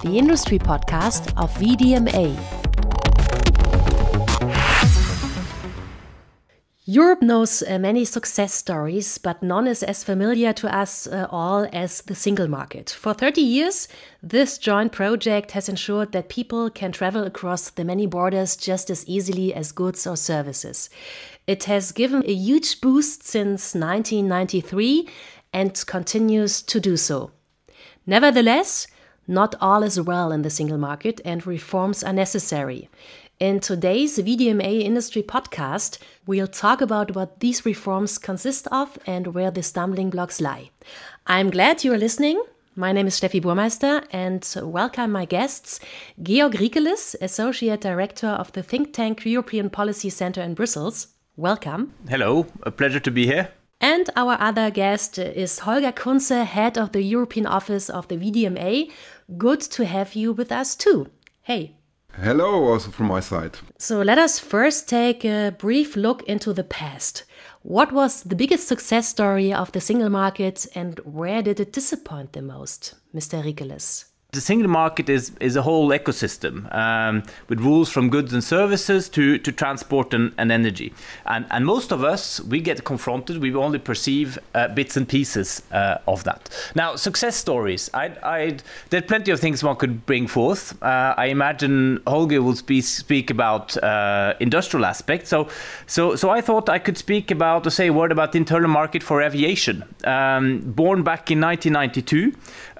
the Industrie Podcast of VDMA. Europe knows many success stories, but none is as familiar to us all as the single market. For 30 years, this joint project has ensured that people can travel across the many borders just as easily as goods or services. It has given a huge boost since 1993 and continues to do so. Nevertheless, not all is well in the single market and reforms are necessary. In today's VDMA Industrie Podcast, we'll talk about what these reforms consist of and where the stumbling blocks lie. I'm glad you're listening. My name is Steffi Burmeister and welcome my guests, Georg Riekeles, Associate Director of the think tank European Policy Center in Brussels. Welcome. Hello, a pleasure to be here. And our other guest is Holger Kunze, Head of the European Office of the VDMA. Good to have you with us too. Hey. Hello, also from my side. So let us first take a brief look into the past. What was the biggest success story of the single market and where did it disappoint the most, Mr. Riekeles? The single market is a whole ecosystem with rules from goods and services to transport and energy. And most of us, we get confronted, we only perceive bits and pieces of that. Now, success stories. There are plenty of things one could bring forth. I imagine Holger will speak about industrial aspects. So I thought I could speak about, or say a word about the internal market for aviation. Born back in 1992.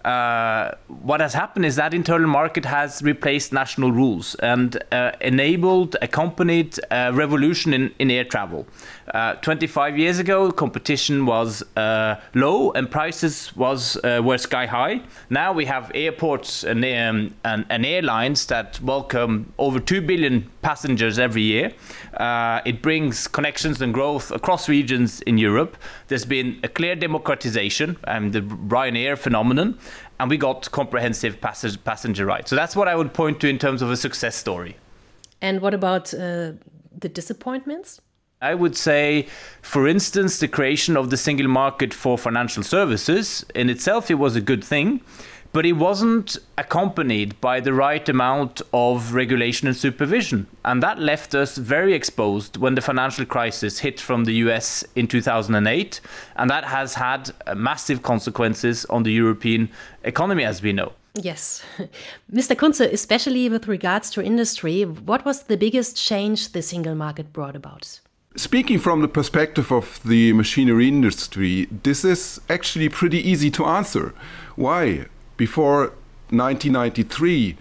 What has happened is that internal market has replaced national rules and accompanied a revolution in air travel. 25 years ago, competition was low and prices were sky high. Now we have airports and airlines that welcome over 2 billion passengers every year. It brings connections and growth across regions in Europe. There's been a clear democratization, the Ryanair phenomenon, and we got comprehensive passenger rights. So that's what I would point to in terms of a success story. And what about the disappointments? I would say, for instance, the creation of the single market for financial services. In itself, it was a good thing, but it wasn't accompanied by the right amount of regulation and supervision. And that left us very exposed when the financial crisis hit from the US in 2008. And that has had massive consequences on the European economy, as we know. Yes. Mr. Kunze, especially with regards to industry, what was the biggest change the single market brought about? Speaking from the perspective of the machinery industry, this is actually pretty easy to answer. Why? Before 1993,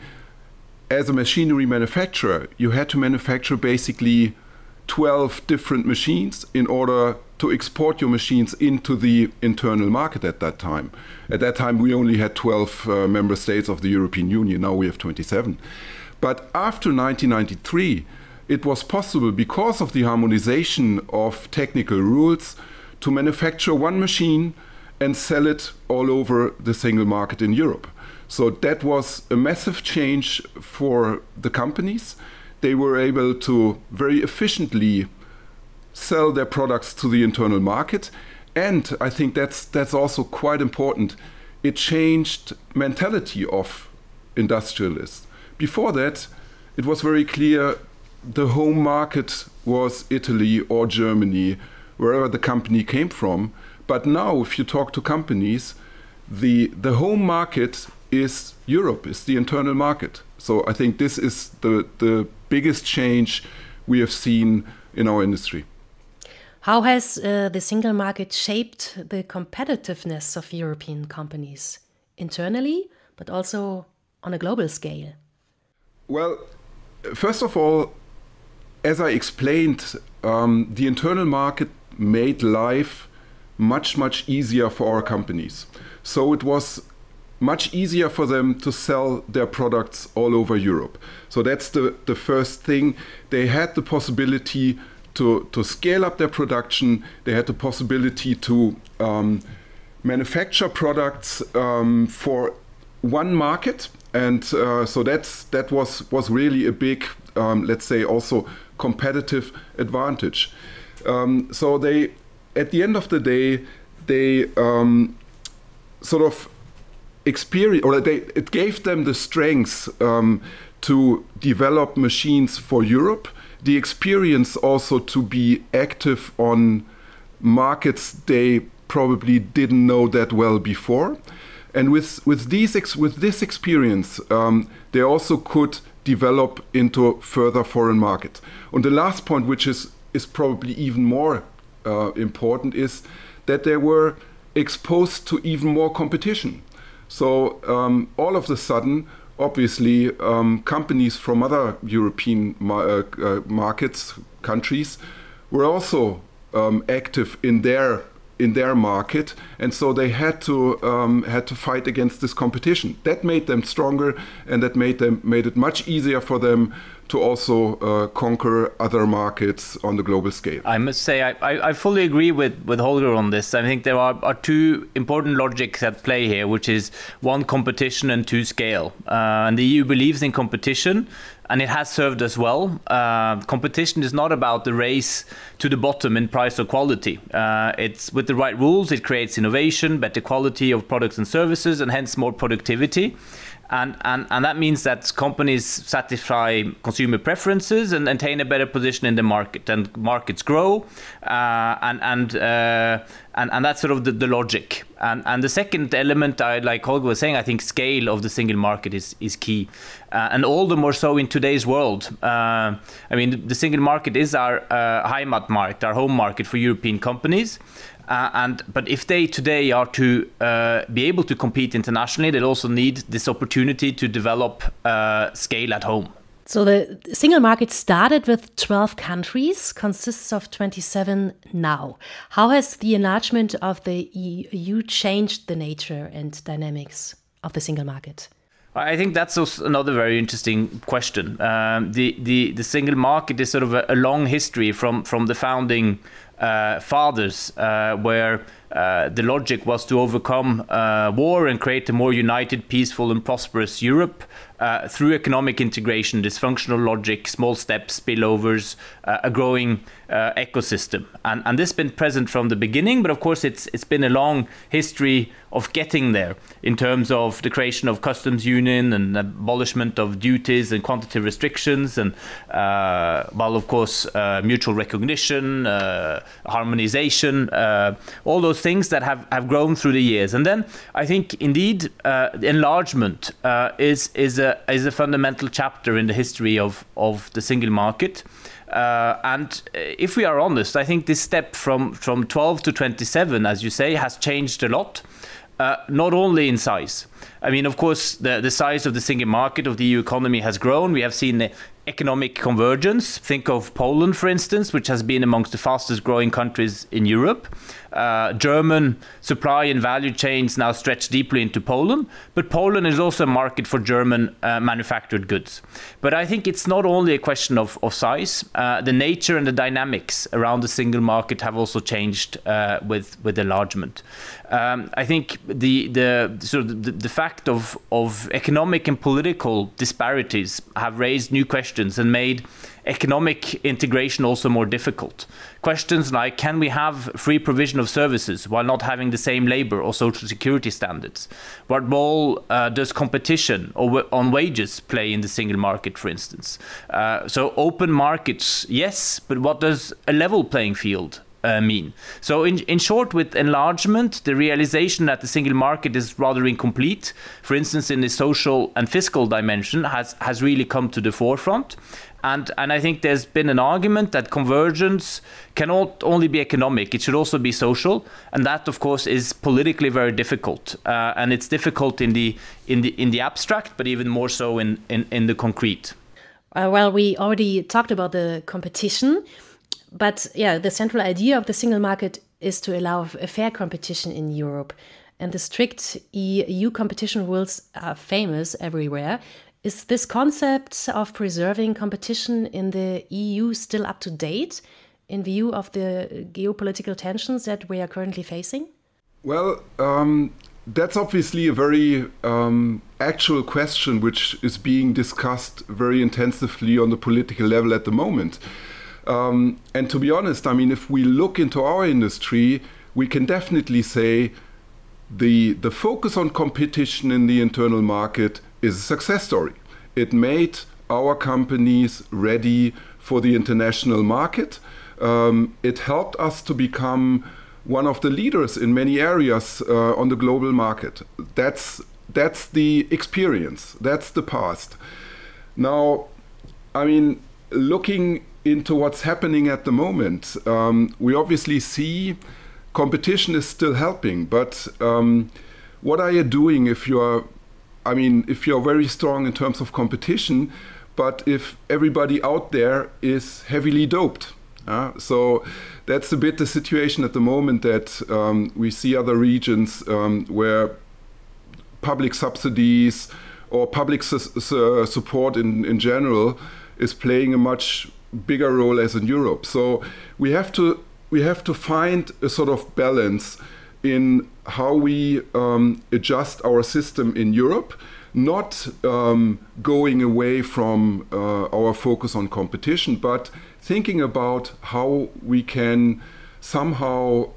as a machinery manufacturer, you had to manufacture basically 12 different machines in order to export your machines into the internal market at that time. At that time, we only had 12 member states of the European Union. Now we have 27. But after 1993, it was possible, because of the harmonization of technical rules, to manufacture one machine and sell it all over the single market in Europe. So that was a massive change for the companies. They were able to very efficiently sell their products to the internal market. And I think that's also quite important. It changed mentality of industrialists. Before that, it was very clear the home market was Italy or Germany, wherever the company came from. But now, if you talk to companies, the home market is Europe, is the internal market. So I think this is the biggest change we have seen in our industry. How has the single market shaped the competitiveness of European companies internally, but also on a global scale? Well, first of all, as I explained, the internal market made life much easier for our companies. So it was much easier for them to sell their products all over Europe. So that's the first thing. They had the possibility to scale up their production. They had the possibility to manufacture products for one market. And so that was really a big, let's say, also competitive advantage. So they, at the end of the day, they sort of experience, or it gave them the strength to develop machines for Europe, the experience also to be active on markets they probably didn't know that well before. And with this experience, they also could develop into further foreign markets. And the last point, which is probably even more important, is that they were exposed to even more competition. So all of a sudden, obviously, companies from other European markets, countries, were also active in their market, and so they had to fight against this competition. That made them stronger, and that made it much easier for them to also conquer other markets on the global scale. I must say I fully agree with Holger on this. I think there are two important logics at play here, which is one, competition, and two, scale. And the EU believes in competition, and it has served us well. Competition is not about the race to the bottom in price or quality. It's with the right rules, it creates innovation, better quality of products and services, and hence more productivity. And that means that companies satisfy consumer preferences and attain a better position in the market, and markets grow, and that's sort of the logic. And the second element, like Holger was saying, I think scale of the single market is key, and all the more so in today's world. I mean, the single market is our Heimatmarkt, our home market for European companies. But if they today are to be able to compete internationally, they'll also need this opportunity to develop scale at home. So the single market started with 12 countries, consists of 27 now. How has the enlargement of the EU changed the nature and dynamics of the single market? I think that's also another very interesting question. The single market is sort of a long history from the founding fathers, where the logic was to overcome war and create a more united, peaceful and prosperous Europe through economic integration, dysfunctional logic, small steps, spillovers, a growing ecosystem. And this has been present from the beginning, but of course it's been a long history of getting there in terms of the creation of customs union and abolishment of duties and quantitative restrictions, and of course mutual recognition, harmonization, all those things that have grown through the years. And then I think indeed enlargement is a fundamental chapter in the history of the single market. And if we are honest, I think this step from 12 to 27, as you say, has changed a lot. Not only in size. I mean, of course, the size of the single market of the EU economy has grown. We have seen the economic convergence. Think of Poland, for instance, which has been amongst the fastest growing countries in Europe. German supply and value chains now stretch deeply into Poland, but Poland is also a market for German manufactured goods. But I think it's not only a question of size. The nature and the dynamics around the single market have also changed with enlargement. I think the fact of economic and political disparities have raised new questions and made economic integration also more difficult. Questions like, can we have free provision of services while not having the same labor or social security standards? What role does competition on wages play in the single market, for instance? So open markets, yes, but what does a level playing field mean? So in short, with enlargement, the realization that the single market is rather incomplete, for instance, in the social and fiscal dimension, has really come to the forefront. And I think there's been an argument that convergence cannot only be economic, it should also be social. And that, of course, is politically very difficult. And it's difficult in the abstract, but even more so in the concrete. Well, we already talked about the competition. But yeah, the central idea of the single market is to allow a fair competition in Europe. And the strict EU competition rules are famous everywhere. Is this concept of preserving competition in the EU still up to date in view of the geopolitical tensions that we are currently facing? Well, that's obviously a very actual question which is being discussed very intensively on the political level at the moment. And to be honest, I mean, if we look into our industry, we can definitely say the focus on competition in the internal market is a success story. It made our companies ready for the international market. It helped us to become one of the leaders in many areas on the global market. That's the experience. That's the past. Now, I mean, looking into what's happening at the moment, we obviously see competition is still helping, but what are you doing if you're very strong in terms of competition, but if everybody out there is heavily doped? So that's a bit the situation at the moment, that we see other regions where public subsidies or public support in general is playing a much bigger role as in Europe. So we have to find a sort of balance in how we adjust our system in Europe, not going away from our focus on competition, but thinking about how we can somehow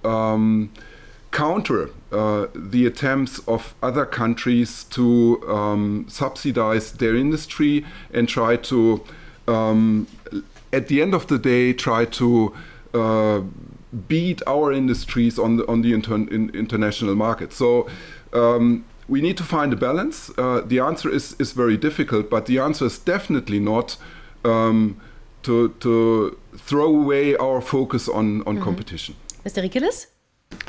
counter the attempts of other countries to subsidize their industry and try to, at the end of the day, try to beat our industries on the international market. So we need to find a balance. The answer is very difficult, but the answer is definitely not to throw away our focus on competition. Mr. Riekeles?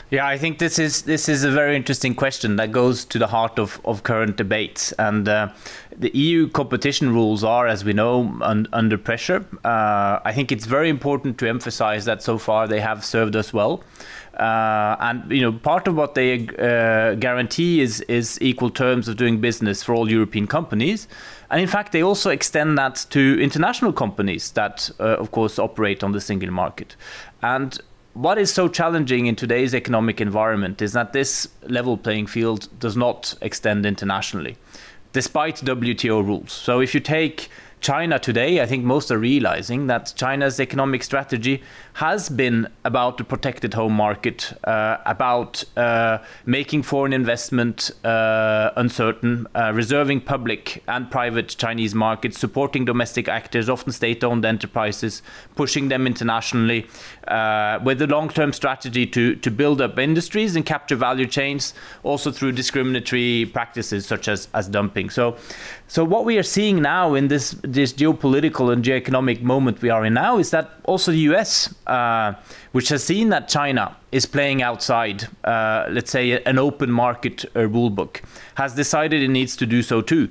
Yeah, I think this is a very interesting question that goes to the heart of current debates. And the EU competition rules are, as we know, under pressure. I think it's very important to emphasize that so far they have served us well. And part of what they guarantee is equal terms of doing business for all European companies. And in fact, they also extend that to international companies that, of course, operate on the single market. And what is so challenging in today's economic environment is that this level playing field does not extend internationally, despite WTO rules. So if you take China today, I think most are realizing that China's economic strategy has been about the protected home market, about making foreign investment uncertain, reserving public and private Chinese markets, supporting domestic actors, often state-owned enterprises, pushing them internationally, with a long-term strategy to build up industries and capture value chains, also through discriminatory practices such as dumping. So what we are seeing now in this geopolitical and geoeconomic moment we are in now is that also the US, which has seen that China is playing outside, let's say, an open market rule book, has decided it needs to do so too.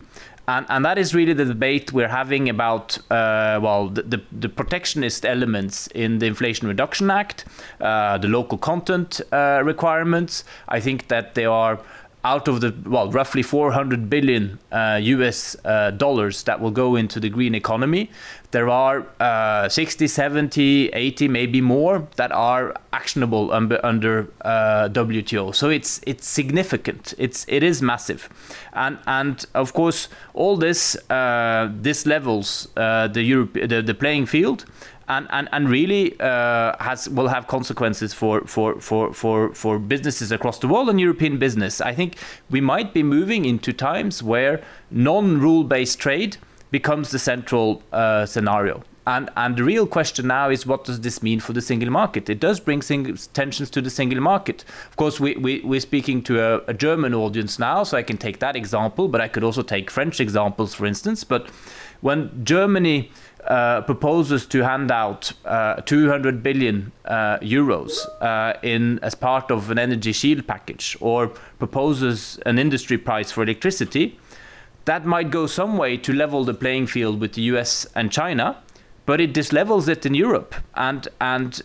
And that is really the debate we're having about, the protectionist elements in the Inflation Reduction Act, the local content requirements. I think that they are out of the, roughly 400 billion US dollars that will go into the green economy. There are 60, 70, 80, maybe more that are actionable under WTO. So it's significant. It is massive, and of course all this levels the playing field. And really will have consequences for businesses across the world and European business. I think we might be moving into times where non-rule-based trade becomes the central scenario. And the real question now is, what does this mean for the single market? It does bring tensions to the single market. Of course, we're speaking to a German audience now, so I can take that example, but I could also take French examples, for instance. But when Germany proposes to hand out 200 billion euros as part of an energy shield package, or proposes an industry price for electricity, that might go some way to level the playing field with the US and China, but it dislevels it in Europe, and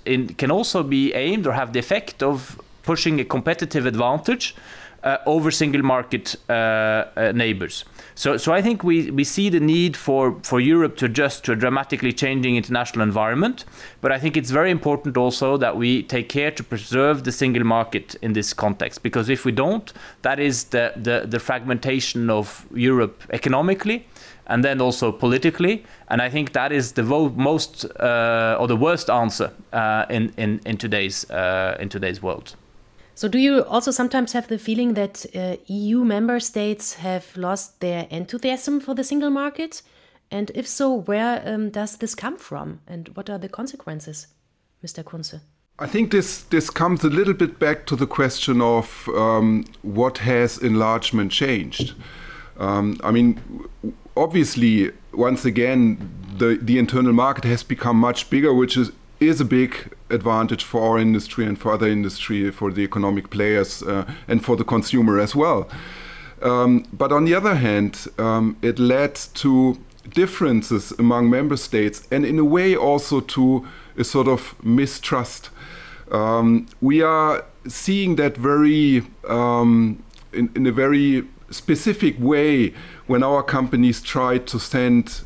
it can also be aimed or have the effect of pushing a competitive advantage over single market neighbors. So I think we see the need for Europe to adjust to a dramatically changing international environment, but I think it's very important also that we take care to preserve the single market in this context, because if we don't, that is the fragmentation of Europe economically and then also politically, and I think that is the most or the worst answer in today's world. So do you also sometimes have the feeling that EU member states have lost their enthusiasm for the single market? And if so, where does this come from? And what are the consequences, Mr. Kunze? I think this comes a little bit back to the question of what has enlargement changed. I mean, obviously, once again, the internal market has become much bigger, which is a big advantage for our industry and for other industry, for the economic players and for the consumer as well. But on the other hand, it led to differences among member states and in a way also to a sort of mistrust. We are seeing that very in a very specific way when our companies try to send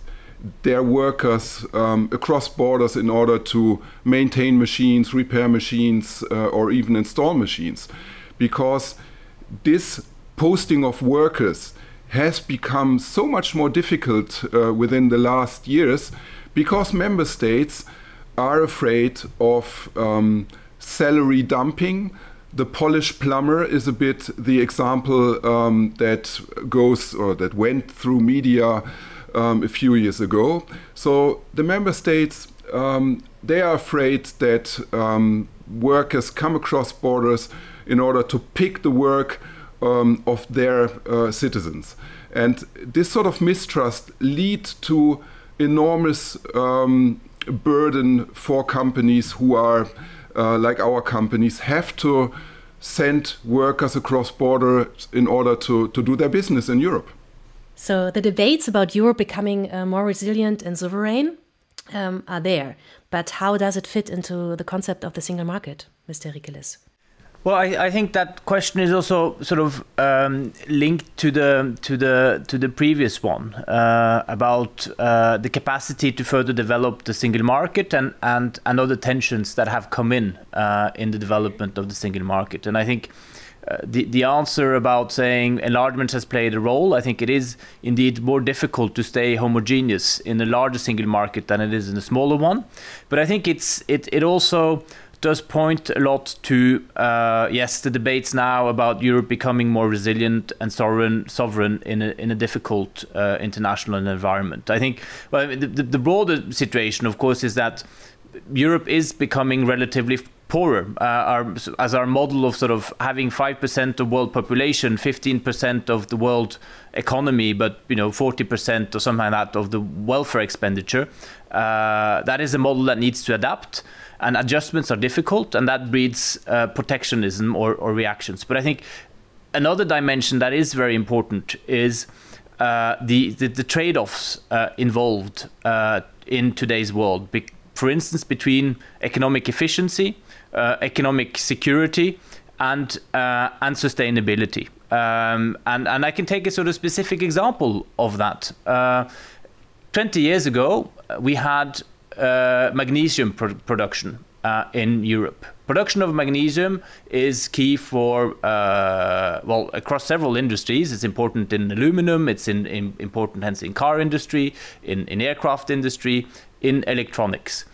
their workers across borders in order to maintain machines, repair machines, or even install machines. Because this posting of workers has become so much more difficult within the last years because member states are afraid of salary dumping. The Polish plumber is a bit the example that went through media a few years ago. So the member states, they are afraid that workers come across borders in order to pick the work of their citizens. And this sort of mistrust leads to enormous burden for companies who are, like our companies, have to send workers across borders in order to do their business in Europe. So the debates about Europe becoming more resilient and sovereign are there. But how does it fit into the concept of the single market, Mr. Riekeles? Well, I think that question is also sort of linked to the previous one about the capacity to further develop the single market and other tensions that have come in the development of the single market. And I think the answer about saying enlargement has played a role, I think it is indeed more difficult to stay homogeneous in a larger single market than it is in a smaller one. But I think it also does point a lot to the debates now about Europe becoming more resilient and sovereign in a difficult international environment. I think the broader situation, of course, is that Europe is becoming relatively poorer. As our model of sort of having 5% of world population, 15% of the world economy, but 40% or something like that of the welfare expenditure, that is a model that needs to adapt. And adjustments are difficult, and that breeds protectionism or reactions. But I think another dimension that is very important is the trade-offs involved in today's world. For instance, between economic efficiency, economic security, and sustainability. And I can take a sort of specific example of that. 20 years ago, we had magnesium production in Europe. Production of magnesium is key for, across several industries. It's important in aluminum, it's important hence in car industry, in aircraft industry, in electronics.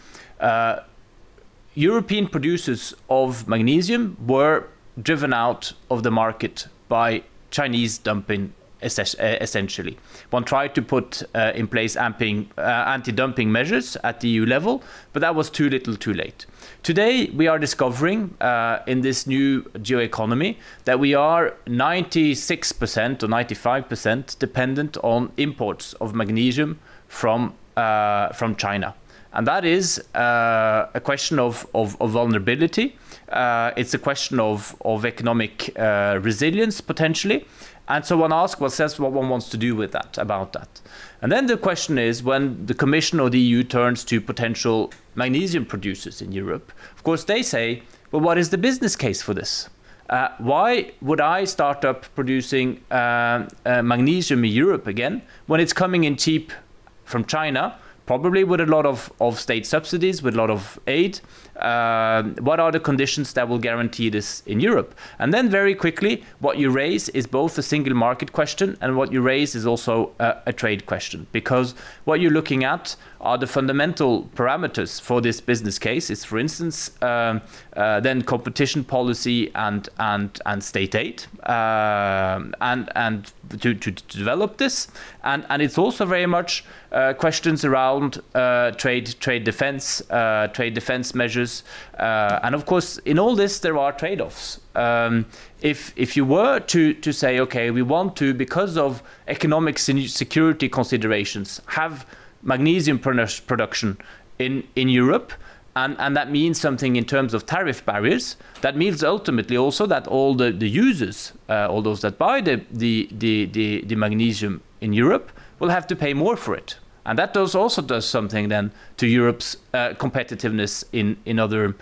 European producers of magnesium were driven out of the market by Chinese dumping, essentially. One tried to put in place anti-dumping measures at the EU level, but that was too little too late. Today, we are discovering in this new geoeconomy that we are 96% or 95% dependent on imports of magnesium from China. And that is a question of vulnerability. It's a question of economic resilience, potentially. And so one asks oneself what one wants to do with that, about that. And then the question is, when the Commission or the EU turns to potential magnesium producers in Europe, of course they say, well, what is the business case for this? Why would I start up producing magnesium in Europe again when it's coming in cheap from China, probably with a lot of state subsidies, with a lot of aid. What are the conditions that will guarantee this in Europe? And then very quickly, what you raise is both a single market question and what you raise is also a trade question. Because what you're looking at are the fundamental parameters for this business case. It's, for instance, then competition policy and state aid, and to develop this. And it's also very much questions around trade defense measures. And of course, in all this, there are trade-offs. If you were to say, okay, we want to, because of economic security considerations, have magnesium production in Europe, and that means something in terms of tariff barriers. That means ultimately also that all the users, all those that buy the magnesium in Europe, will have to pay more for it. And that also does something then to Europe's competitiveness in other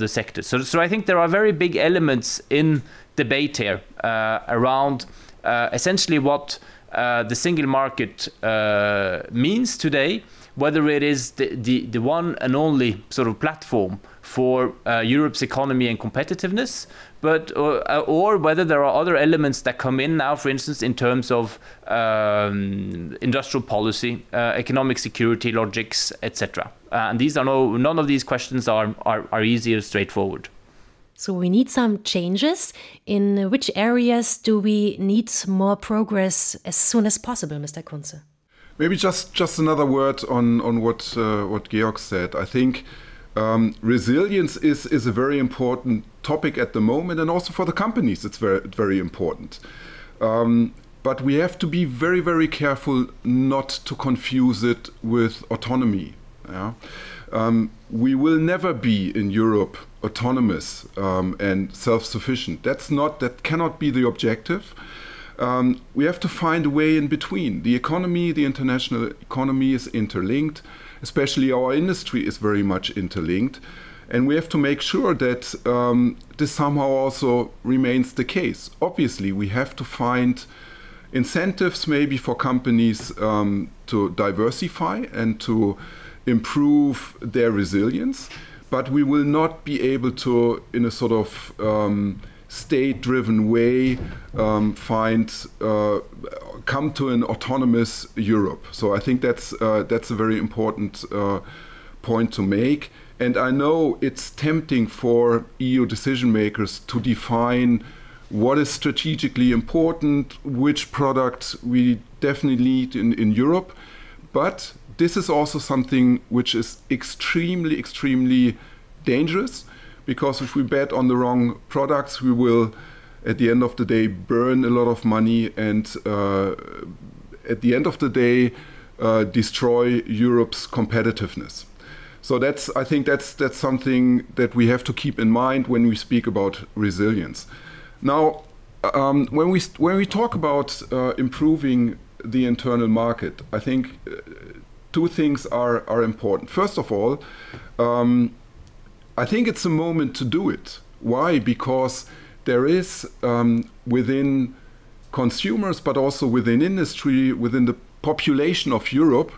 sectors. So I think there are very big elements in debate here around essentially what the single market means today, whether it is the one and only sort of platform for Europe's economy and competitiveness, but or whether there are other elements that come in now, for instance, in terms of industrial policy, economic security logics, etc. And these are none of these questions are easy or straightforward. So we need some changes. In which areas do we need more progress as soon as possible, Mr. Kunze? Maybe just another word on what Georg said. I think resilience is a very important topic at the moment, and also for the companies it's very important. But we have to be very, very careful not to confuse it with autonomy. Yeah? We will never be in Europe autonomous and self-sufficient. That cannot be the objective. We have to find a way in between. The international economy is interlinked, especially our industry is very much interlinked. And we have to make sure that this somehow also remains the case. Obviously, we have to find incentives maybe for companies to diversify and to improve their resilience, but we will not be able to, in a sort of state-driven way, come to an autonomous Europe. So I think that's a very important point to make. And I know it's tempting for EU decision makers to define what is strategically important, which products we definitely need in Europe, but this is also something which is extremely, extremely dangerous, because if we bet on the wrong products, we will, at the end of the day, burn a lot of money and, at the end of the day, destroy Europe's competitiveness. So I think that's something that we have to keep in mind when we speak about resilience. Now, when we talk about improving the internal market, I think two things are important. First of all, I think it's a moment to do it. Why? Because there is within consumers, but also within industry, within the population of Europe,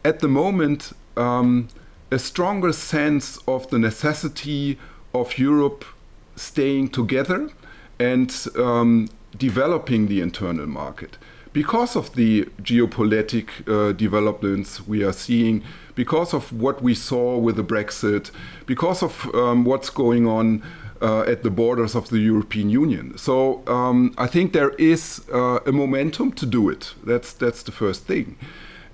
at the moment, a stronger sense of the necessity of Europe staying together and developing the internal market. Because of the geopolitical developments we are seeing, because of what we saw with the Brexit, because of what's going on at the borders of the European Union. So I think there is a momentum to do it. That's the first thing.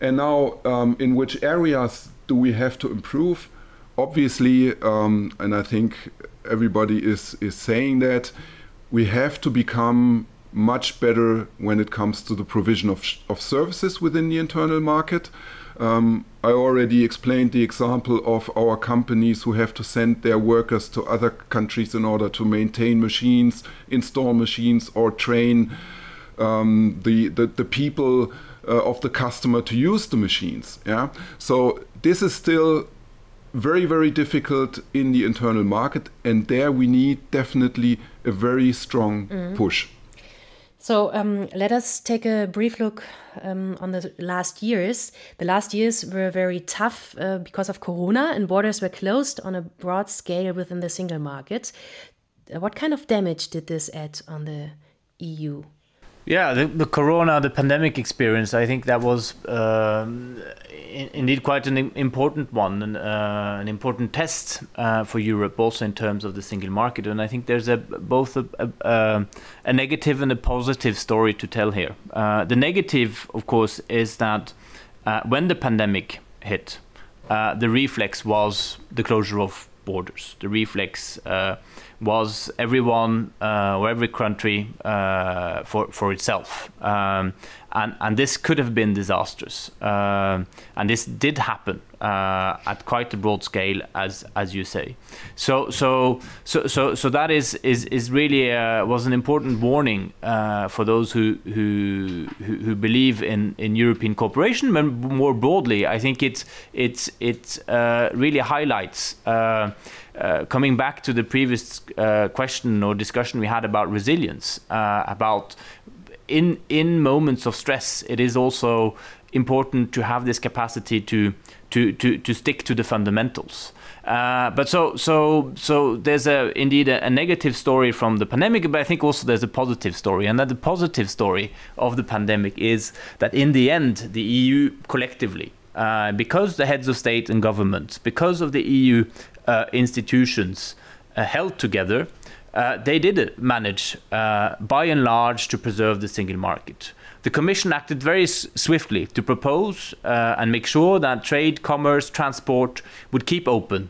And now, in which areas do we have to improve? Obviously, and I think everybody is saying that, we have to become much better when it comes to the provision of services within the internal market. I already explained the example of our companies who have to send their workers to other countries in order to maintain machines, install machines, or train the people of the customer to use the machines. Yeah? So this is still very, very difficult in the internal market, and there we need definitely a very strong push. So let us take a brief look on the last years. The last years were very tough because of Corona, and borders were closed on a broad scale within the single market. What kind of damage did this add on the EU? Yeah, the Corona, the pandemic experience, I think that was indeed quite an important one, and an important test for Europe, also in terms of the single market. And I think there's both a negative and a positive story to tell here. The negative, of course, is that when the pandemic hit, the reflex was the closure of borders. The reflex was everyone or every country for itself, and this could have been disastrous, and this did happen at quite a broad scale, as you say. So that is really was an important warning for those who believe in European cooperation. But more broadly, I think it really highlights. Coming back to the previous question or discussion we had about resilience, about in moments of stress, it is also important to have this capacity to stick to the fundamentals. But so there's indeed a negative story from the pandemic, but I think also there's a positive story, and that the positive story of the pandemic is that in the end, the EU collectively, because the heads of state and government, because of the EU institutions held together, they did manage, by and large, to preserve the single market. The Commission acted very swiftly to propose and make sure that trade, commerce, transport would keep open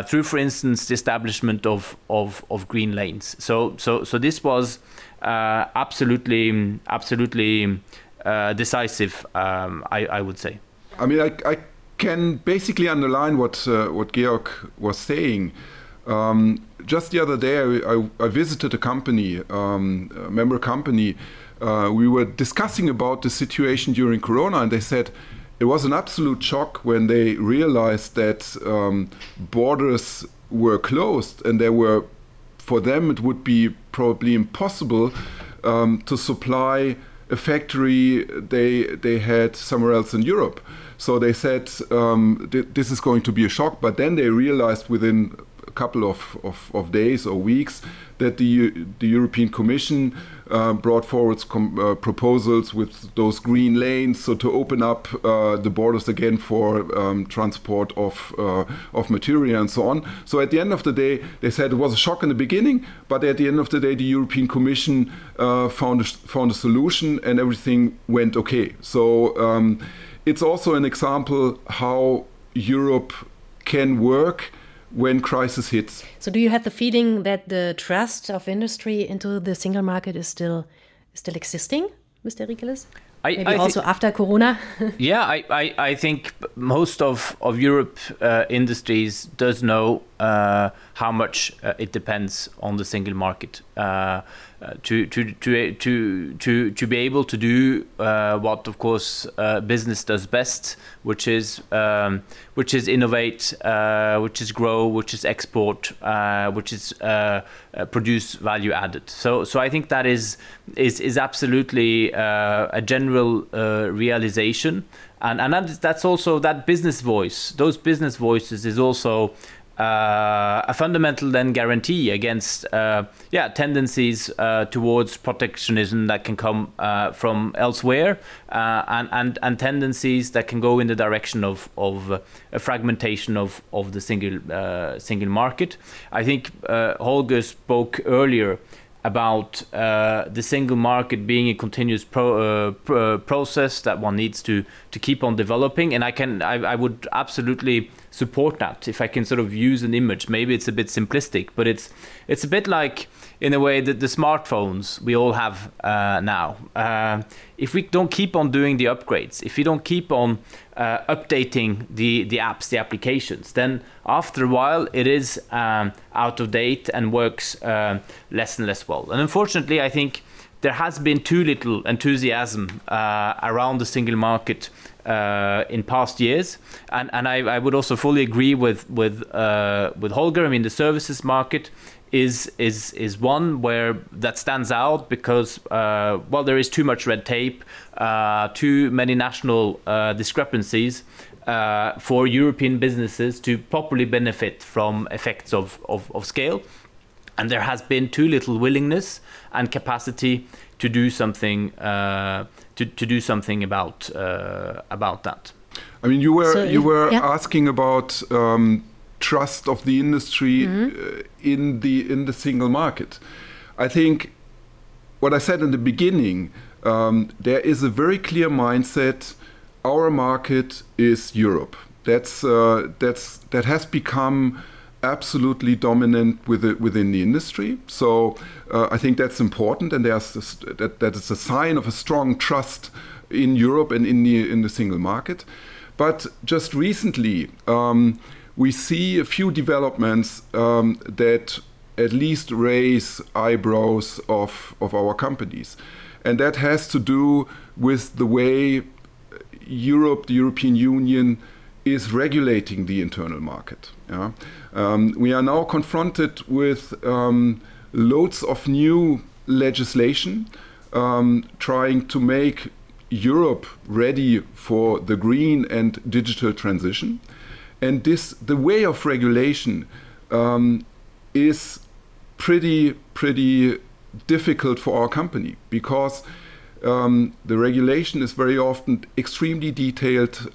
through, for instance, the establishment of green lanes. So this was absolutely decisive, I would say. I mean, I can basically underline what Georg was saying. Just the other day, I visited a company, a member company. We were discussing about the situation during Corona, and they said it was an absolute shock when they realized that borders were closed, and for them it would be probably impossible to supply a factory they had somewhere else in Europe. So they said this is going to be a shock, but then they realized within a couple of days or weeks that the European Commission brought forward proposals with those green lanes, so to open up the borders again for transport of material and so on. So at the end of the day, they said it was a shock in the beginning, but at the end of the day, the European Commission found a solution, and everything went okay. So it's also an example how Europe can work when crisis hits. So do you have the feeling that the trust of industry into the single market is still existing, Mr. Riekeles? Maybe also after Corona? Yeah, I think most of Europe industries does know how much it depends on the single market to be able to do what, of course, business does best, which is innovate, which is grow, which is export, which is produce value added. So I think that is absolutely a general realization, and that's also that business voice. Those business voices is also a fundamental then guarantee against tendencies towards protectionism that can come from elsewhere, and tendencies that can go in the direction of a fragmentation of the single market. I think Holger spoke earlier about the single market being a continuous process that one needs to keep on developing, and I would absolutely support that. If I can sort of use an image, maybe it's a bit simplistic, but it's a bit like, in a way, that the smartphones we all have now. If we don't keep on doing the upgrades, if we don't keep on updating the apps, the applications, then after a while it is out of date and works less and less well. And unfortunately, I think there has been too little enthusiasm around the single market in past years, and I would also fully agree with Holger. I mean, the services market is one where that stands out because there is too much red tape, too many national discrepancies for European businesses to properly benefit from effects of scale, and there has been too little willingness and capacity to do something about that. I mean, you were asking about trust of the industry in the single market. I think what I said in the beginning, there is a very clear mindset. Our market is Europe. That has become absolutely dominant within the industry. So I think that's important, and that is a sign of a strong trust in Europe and in the single market. But just recently, we see a few developments that at least raise eyebrows of our companies. And that has to do with the way Europe, the European Union, is regulating the internal market. Yeah? We are now confronted with loads of new legislation trying to make Europe ready for the green and digital transition. And the way of regulation is pretty difficult for our company, because the regulation is very often extremely detailed,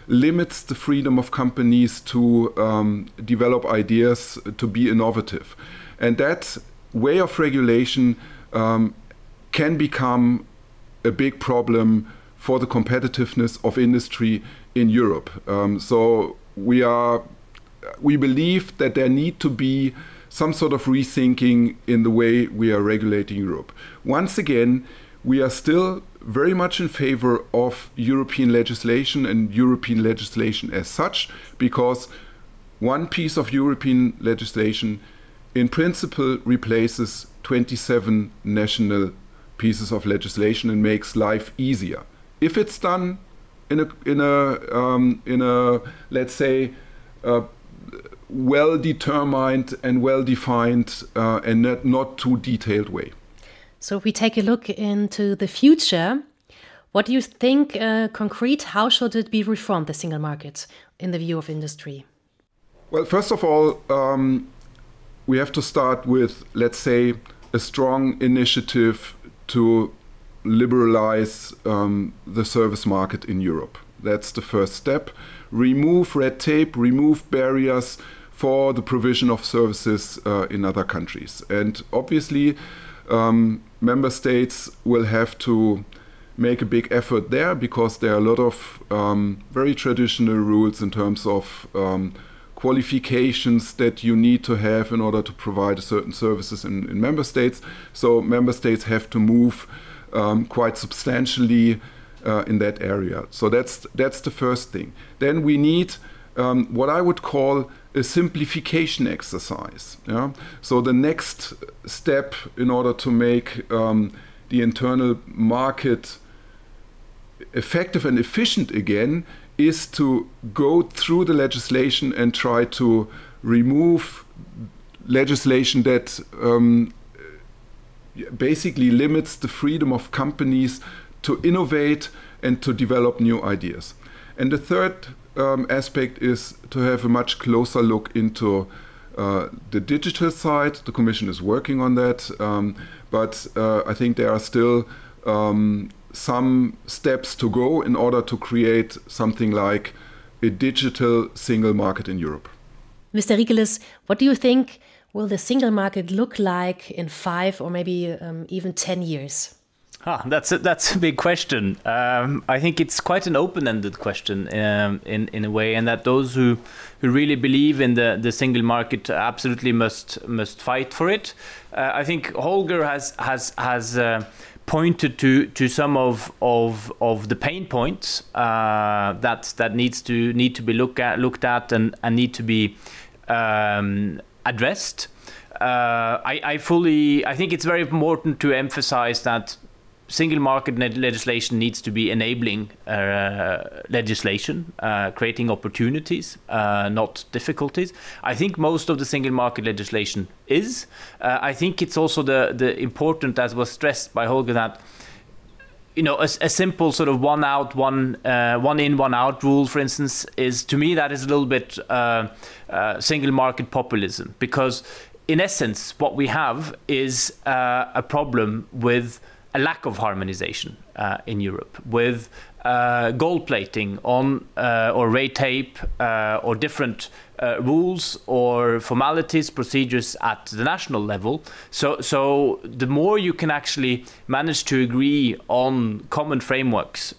limits the freedom of companies to develop ideas, to be innovative. And that way of regulation can become a big problem for the competitiveness of industry in Europe. So we believe that there need to be some sort of rethinking in the way we are regulating Europe. Once again, we are still very much in favor of European legislation and European legislation as such, because one piece of European legislation in principle replaces 27 national pieces of legislation and makes life easier. If it's done in a let's say well-determined and well-defined and not too detailed way. So if we take a look into the future, what do you think concrete, how should it be reformed, the single market, in the view of industry? Well, first of all, we have to start with, let's say, a strong initiative to liberalize the service market in Europe. That's the first step. Remove red tape, remove barriers for the provision of services in other countries. And obviously, member states will have to make a big effort there, because there are a lot of very traditional rules in terms of qualifications that you need to have in order to provide certain services in member states. So member states have to move quite substantially in that area. So that's the first thing. Then we need what I would call a simplification exercise. Yeah? So the next step in order to make the internal market effective and efficient again is to go through the legislation and try to remove legislation that basically limits the freedom of companies to innovate and to develop new ideas. And the third aspect is to have a much closer look into the digital side. The Commission is working on that, but I think there are still some steps to go in order to create something like a digital single market in Europe. Mr. Riekeles, what do you think will the single market look like in 5 or maybe even 10 years? That's a big question. I think it's quite an open-ended question in a way, and that those who really believe in the single market absolutely must fight for it. I think Holger has pointed to some of the pain points that need to be looked at and need to be addressed. I think it's very important to emphasize that single market legislation needs to be enabling legislation, creating opportunities, not difficulties. I think most of the single market legislation is. I think it's also the important, as was stressed by Holger, that a simple sort of one in, one out rule, for instance, is, to me, that is a little bit single market populism, because in essence, what we have is a problem with a lack of harmonization in Europe, with gold plating on or red tape or different rules or formalities, procedures at the national level. So the more you can actually manage to agree on common frameworks,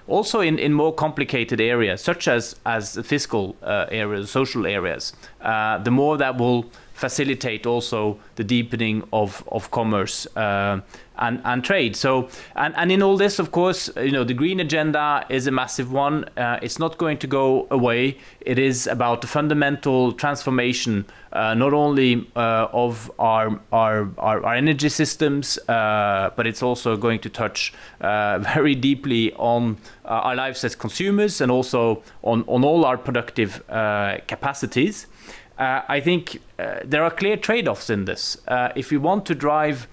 also in more complicated areas, such as the fiscal areas, social areas, the more that will facilitate also the deepening of commerce and trade. So, and in all this, of course, the green agenda is a massive one. It's not going to go away. It is about the fundamental transformation, not only of our energy systems, but it's also going to touch very deeply on our lives as consumers, and also on all our productive capacities. I think there are clear trade-offs in this. If we want to drive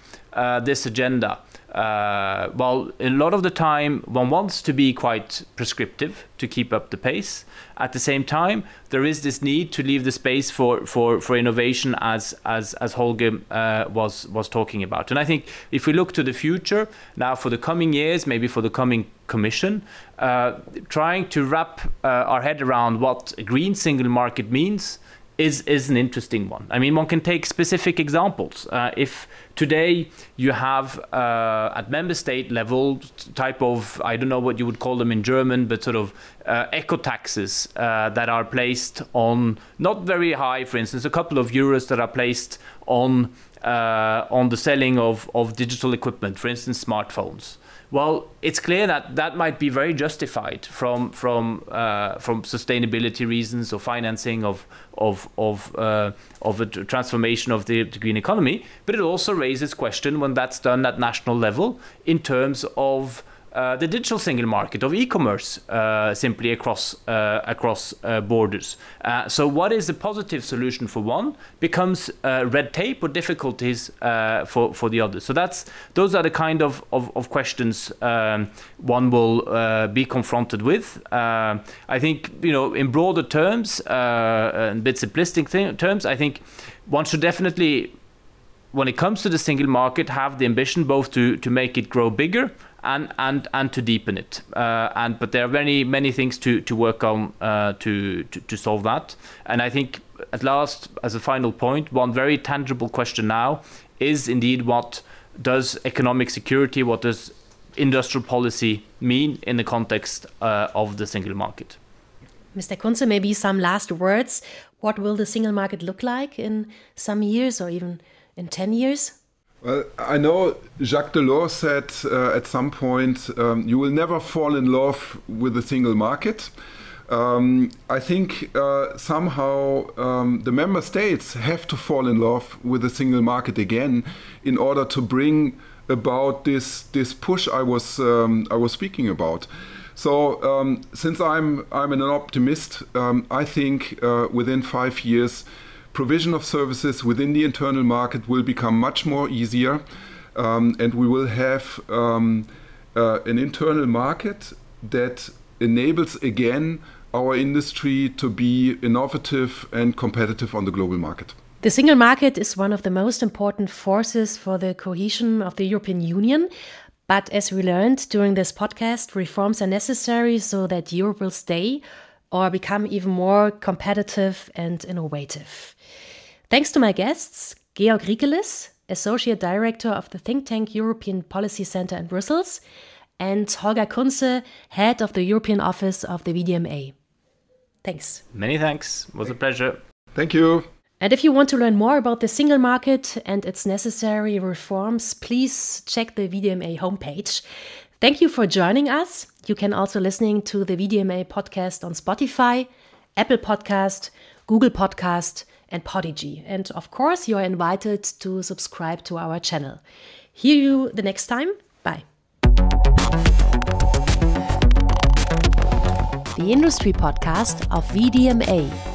this agenda, well, a lot of the time one wants to be quite prescriptive to keep up the pace. At the same time, there is this need to leave the space for innovation, as Holger was talking about. And I think if we look to the future now, for the coming years, maybe for the coming Commission, trying to wrap our head around what a green single market means is an interesting one. I mean, one can take specific examples. If today you have at member state level type of, I don't know what you would call them in German, but sort of eco taxes that are placed on, not very high, for instance, a couple of euros that are placed on the selling of digital equipment, for instance, smartphones. Well, it's clear that might be very justified from sustainability reasons or financing of a transformation of the green economy. But it also raises question when that's done at national level in terms of the digital single market, of e-commerce, simply across borders. So what is the positive solution for one becomes red tape or difficulties for the other. So those are the kind of questions one will be confronted with. I think, in broader terms, and a bit simplistic terms, I think one should definitely, when it comes to the single market, have the ambition both to make it grow bigger and to deepen it. But there are many things to work on to solve that. And I think, at last, as a final point, one very tangible question now is indeed, what does economic security, what does industrial policy mean in the context of the single market? Mr. Kunze, maybe some last words. What will the single market look like in some years, or even in 10 years? Well, I know Jacques Delors said at some point, you will never fall in love with the single market. I think somehow the member states have to fall in love with the single market again in order to bring about this push I was speaking about. So since I'm an optimist, I think within 5 years, provision of services within the internal market will become much more easier, and we will have an internal market that enables again our industry to be innovative and competitive on the global market. The single market is one of the most important forces for the cohesion of the European Union. But as we learned during this podcast, reforms are necessary so that Europe will stay or become even more competitive and innovative. Thanks to my guests, Georg Riekeles, Associate Director of the think tank European Policy Center in Brussels, and Holger Kunze, Head of the European Office of the VDMA. Thanks. Many thanks. It was a pleasure. Thank you. And if you want to learn more about the single market and its necessary reforms, please check the VDMA homepage. Thank you for joining us. You can also listen to the VDMA podcast on Spotify, Apple Podcast, Google Podcast, and Podigy. And of course, you are invited to subscribe to our channel. Hear you the next time. Bye. The Industrie Podcast of VDMA.